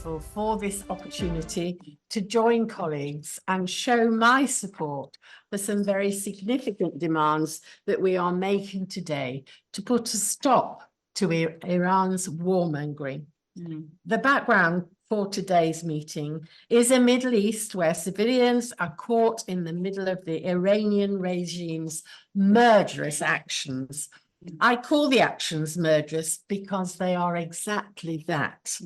grateful for this opportunity to join colleagues and show my support for some very significant demands that we are making today to put a stop to Iran's warmongering. The background for today's meeting is a Middle East where civilians are caught in the middle of the Iranian regime's murderous actions. I call the actions murderous because they are exactly that.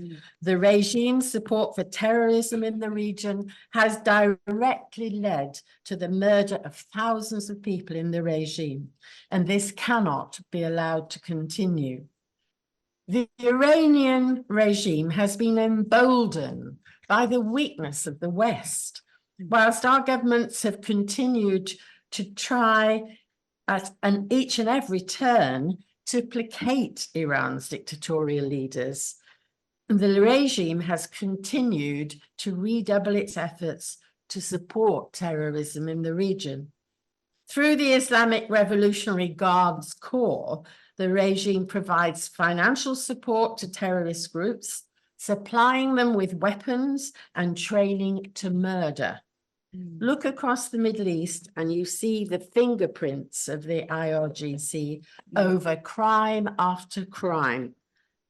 The regime's support for terrorism in the region has directly led to the murder of thousands of people in the regime, and this cannot be allowed to continue. The Iranian regime has been emboldened by the weakness of the West, whilst our governments have continued to try at each and every turn to placate Iran's dictatorial leaders. The regime has continued to redouble its efforts to support terrorism in the region. Through the Islamic Revolutionary Guards Corps, the regime provides financial support to terrorist groups, supplying them with weapons and training to murder. Look across the Middle East and you see the fingerprints of the IRGC over crime after crime.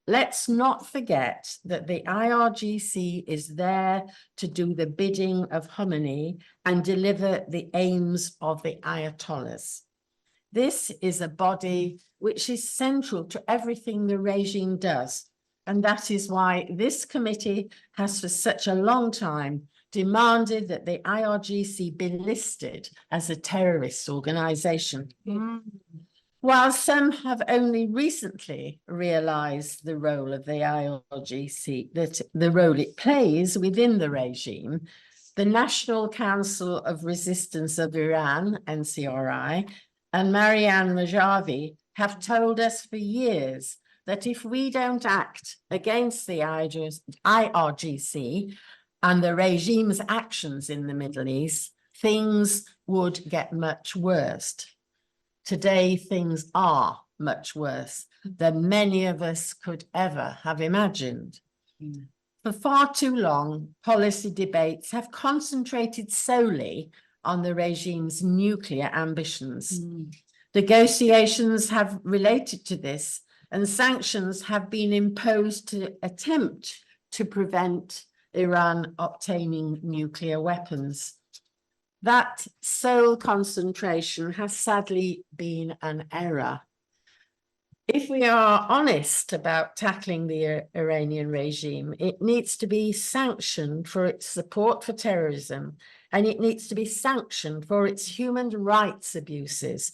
Let's not forget that the IRGC is there to do the bidding of Khomeini and deliver the aims of the Ayatollahs. This is a body which is central to everything the regime does, and that is why this committee has for such a long time demanded that the IRGC be listed as a terrorist organization. While some have only recently realized the role of the IRGC, that the role it plays within the regime, the National Council of Resistance of Iran, NCRI, and Marianne Rajavi have told us for years that if we don't act against the IRGC and the regime's actions in the Middle East, things would get much worse. Today, things are much worse than many of us could ever have imagined. For far too long, policy debates have concentrated solely on the regime's nuclear ambitions. Negotiations have related to this, and sanctions have been imposed to attempt to prevent Iran obtaining nuclear weapons. That sole concentration has sadly been an error. If we are honest about tackling the Iranian regime, it needs to be sanctioned for its support for terrorism, and it needs to be sanctioned for its human rights abuses,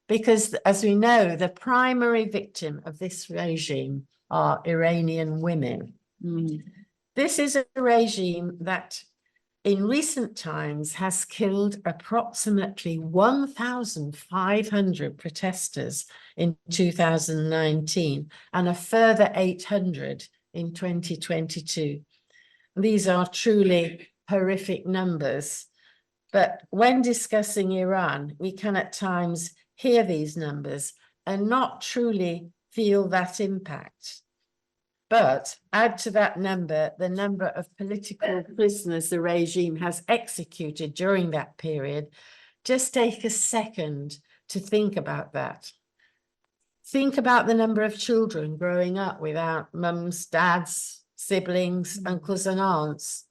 because, as we know, the primary victim of this regime are Iranian women. This is a regime that in recent times has killed approximately 1,500 protesters in 2019 and a further 800 in 2022. These are truly horrific numbers. But when discussing Iran, we can at times hear these numbers and not truly feel that impact. But add to that number the number of political prisoners the regime has executed during that period. Just take a second to think about that. Think about the number of children growing up without mums, dads, siblings, uncles and aunts.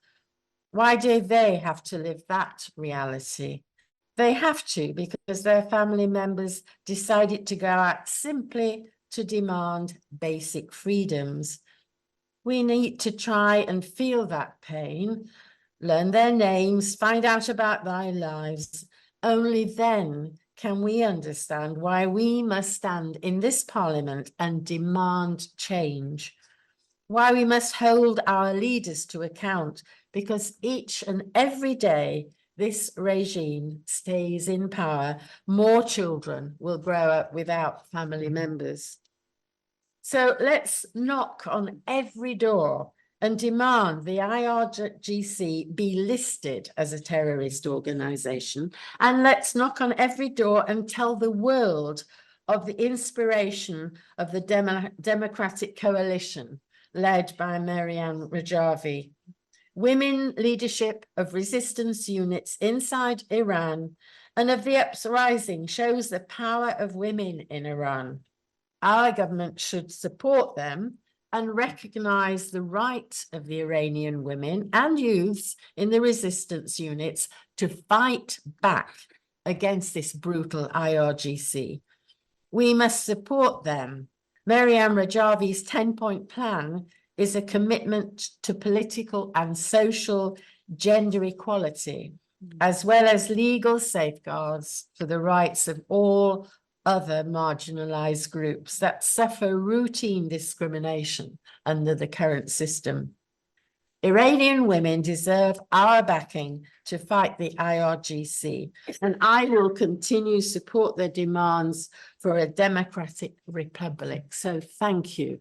Why do they have to live that reality? They have to because their family members decided to go out simply to demand basic freedoms. We need to try and feel that pain, learn their names, find out about their lives. Only then can we understand why we must stand in this parliament and demand change, why we must hold our leaders to account, because each and every day this regime stays in power, more children will grow up without family members. So let's knock on every door and demand the IRGC be listed as a terrorist organization. And let's knock on every door and tell the world of the inspiration of the democratic coalition led by Maryam Rajavi. Women leadership of resistance units inside Iran and of the uprising shows the power of women in Iran. Our government should support them and recognize the right of the Iranian women and youths in the resistance units to fight back against this brutal IRGC. We must support them. Maryam Rajavi's 10-point plan is a commitment to political and social gender equality, as well as legal safeguards for the rights of all other marginalized groups that suffer routine discrimination under the current system. Iranian women deserve our backing to fight the IRGC, and I will continue to support their demands for a democratic republic. So thank you.